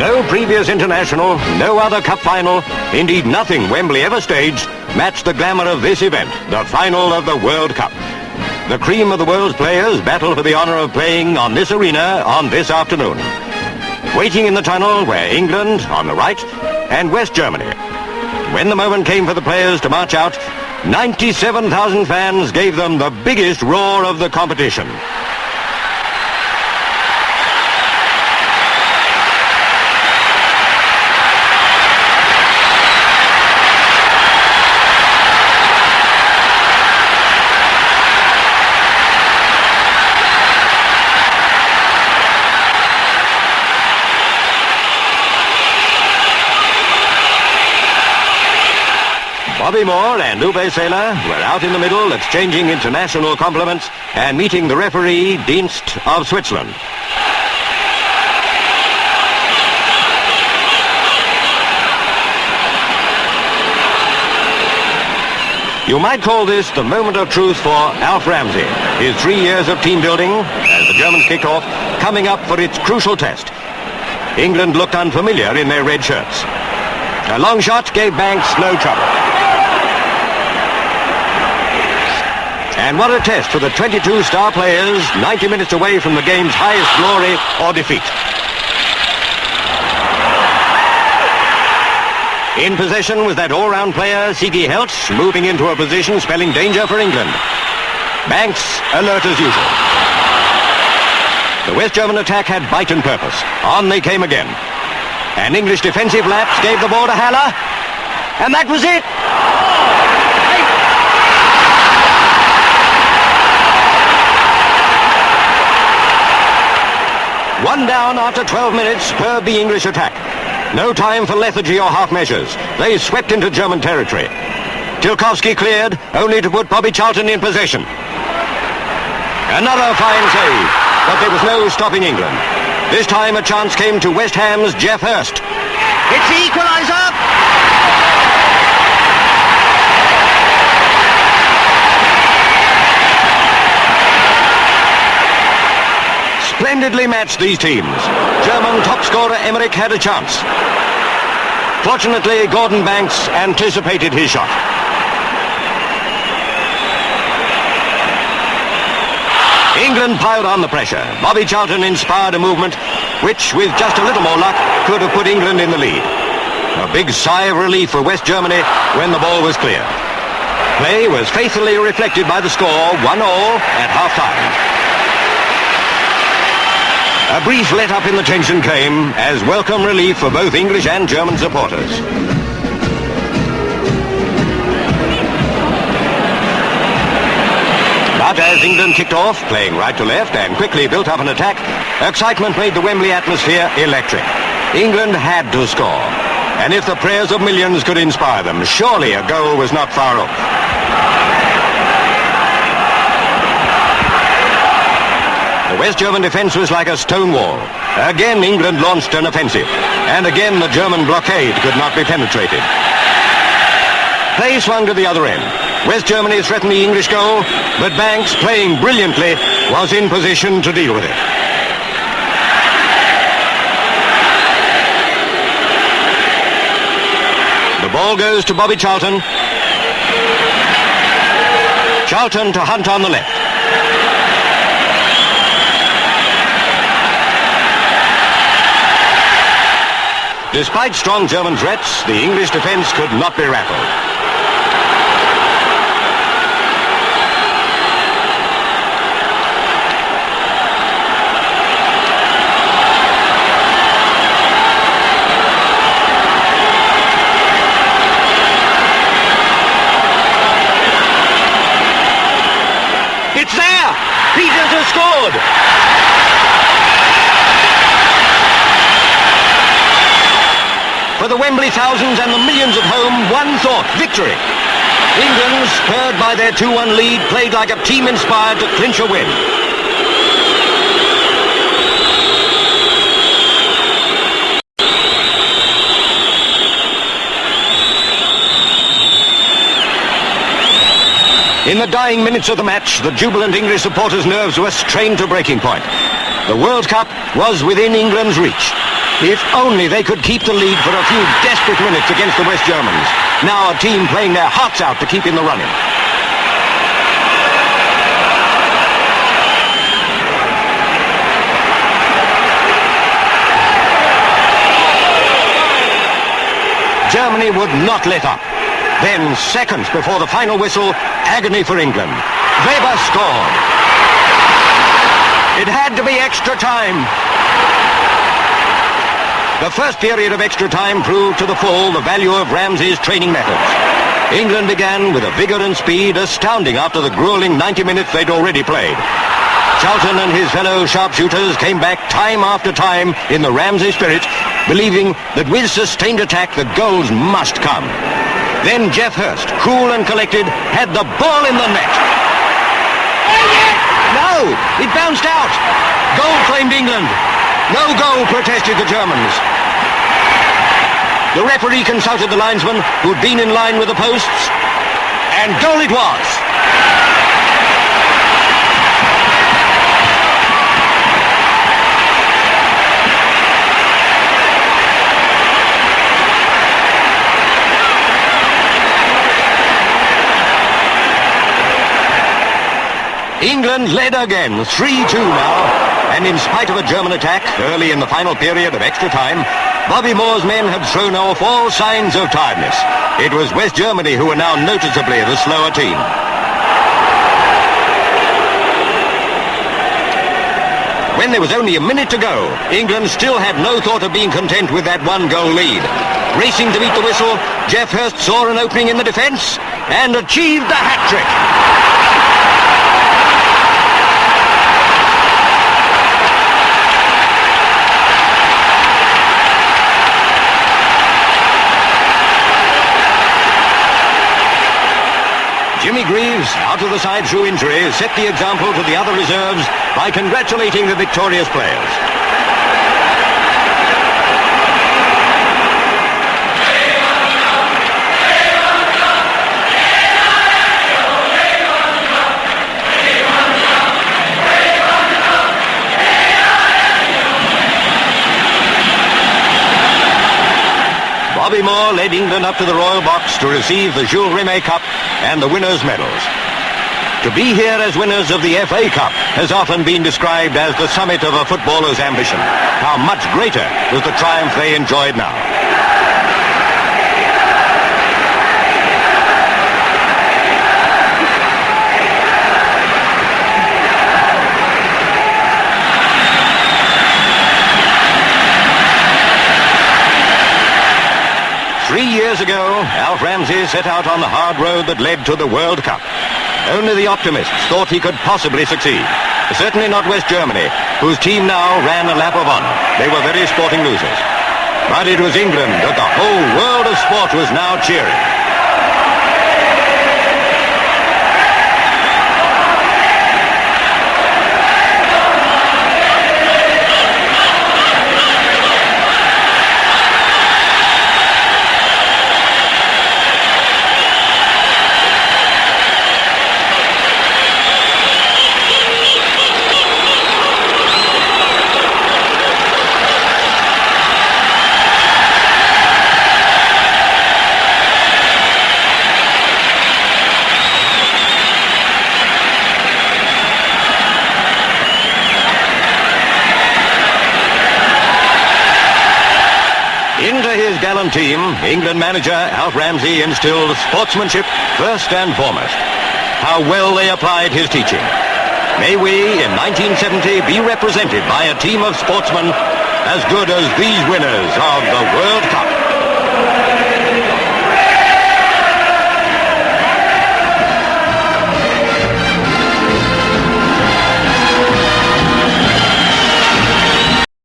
No previous international, no other cup final, indeed nothing Wembley ever staged, matched the glamour of this event, the final of the World Cup. The cream of the world's players battle for the honour of playing on this arena on this afternoon. Waiting in the tunnel were England on the right and West Germany. When the moment came for the players to march out, 97,000 fans gave them the biggest roar of the competition. Bobby Moore and Uwe Seeler were out in the middle exchanging international compliments and meeting the referee, Dienst of Switzerland. You might call this the moment of truth for Alf Ramsey. His 3 years of team building, as the Germans kicked off, coming up for its crucial test. England looked unfamiliar in their red shirts. A long shot gave Banks no trouble. And what a test for the 22 star players, 90 minutes away from the game's highest glory or defeat. In possession was that all-round player, Sigi Heltz, moving into a position spelling danger for England. Banks alert as usual. The West German attack had bite and purpose. On they came again. An English defensive lapse gave the ball to Haller. And that was it! One down after 12 minutes per the English attack. No time for lethargy or half measures. They swept into German territory. Tilkowski cleared, only to put Bobby Charlton in possession. Another fine save, but there was no stopping England. This time a chance came to West Ham's Jeff Hurst. It's the equaliser! Splendidly matched, these teams. German top scorer Emmerich had a chance. Fortunately, Gordon Banks anticipated his shot. England piled on the pressure. Bobby Charlton inspired a movement which, with just a little more luck, could have put England in the lead. A big sigh of relief for West Germany when the ball was clear. Play was faithfully reflected by the score, 1-1 at half-time. A brief let-up in the tension came as welcome relief for both English and German supporters. But as England kicked off, playing right to left and quickly built up an attack, excitement made the Wembley atmosphere electric. England had to score. And if the prayers of millions could inspire them, surely a goal was not far off. The West German defence was like a stone wall. Again, England launched an offensive. And again, the German blockade could not be penetrated. Play swung to the other end. West Germany threatened the English goal, but Banks, playing brilliantly, was in position to deal with it. The ball goes to Bobby Charlton. Charlton to Hunt on the left. Despite strong German threats, the English defence could not be rattled. It's there! Peters has scored! For the Wembley thousands and the millions at home, one thought, victory. England, spurred by their 2-1 lead, played like a team inspired to clinch a win. In the dying minutes of the match, the jubilant English supporters' nerves were strained to breaking point. The World Cup was within England's reach. If only they could keep the lead for a few desperate minutes against the West Germans. Now a team playing their hearts out to keep in the running. Germany would not let up. Then, seconds before the final whistle, agony for England. Weber scored. It had to be extra time. The first period of extra time proved to the full the value of Ramsey's training methods. England began with a vigour and speed astounding after the gruelling 90 minutes they'd already played. Charlton and his fellow sharpshooters came back time after time in the Ramsey spirit, believing that with sustained attack the goals must come. Then Jeff Hurst, cool and collected, had the ball in the net. No! It bounced out! Goal claimed England. No goal, protested the Germans. The referee consulted the linesman, who'd been in line with the posts, and goal it was! England led again, 3-2 now, and in spite of a German attack early in the final period of extra time, Bobby Moore's men had thrown off all signs of tiredness. It was West Germany who were now noticeably the slower team. When there was only a minute to go, England still had no thought of being content with that one-goal lead. Racing to beat the whistle, Jeff Hurst saw an opening in the defence and achieved the hat-trick. Jimmy Greaves, out of the side through injury, set the example to the other reserves by congratulating the victorious players. Bobby Moore led England up to the Royal Box to receive the Jules Rimet Cup and the winners' medals. To be here as winners of the FA Cup has often been described as the summit of a footballer's ambition. How much greater was the triumph they enjoyed now. Years ago, Alf Ramsey set out on the hard road that led to the World Cup. Only the optimists thought he could possibly succeed. Certainly not West Germany, whose team now ran a lap of honour. They were very sporting losers. But it was England that the whole world of sport was now cheering. Into his gallant team, England manager Alf Ramsey instilled sportsmanship first and foremost. How well they applied his teaching. May we, in 1970, be represented by a team of sportsmen as good as these winners of the World Cup.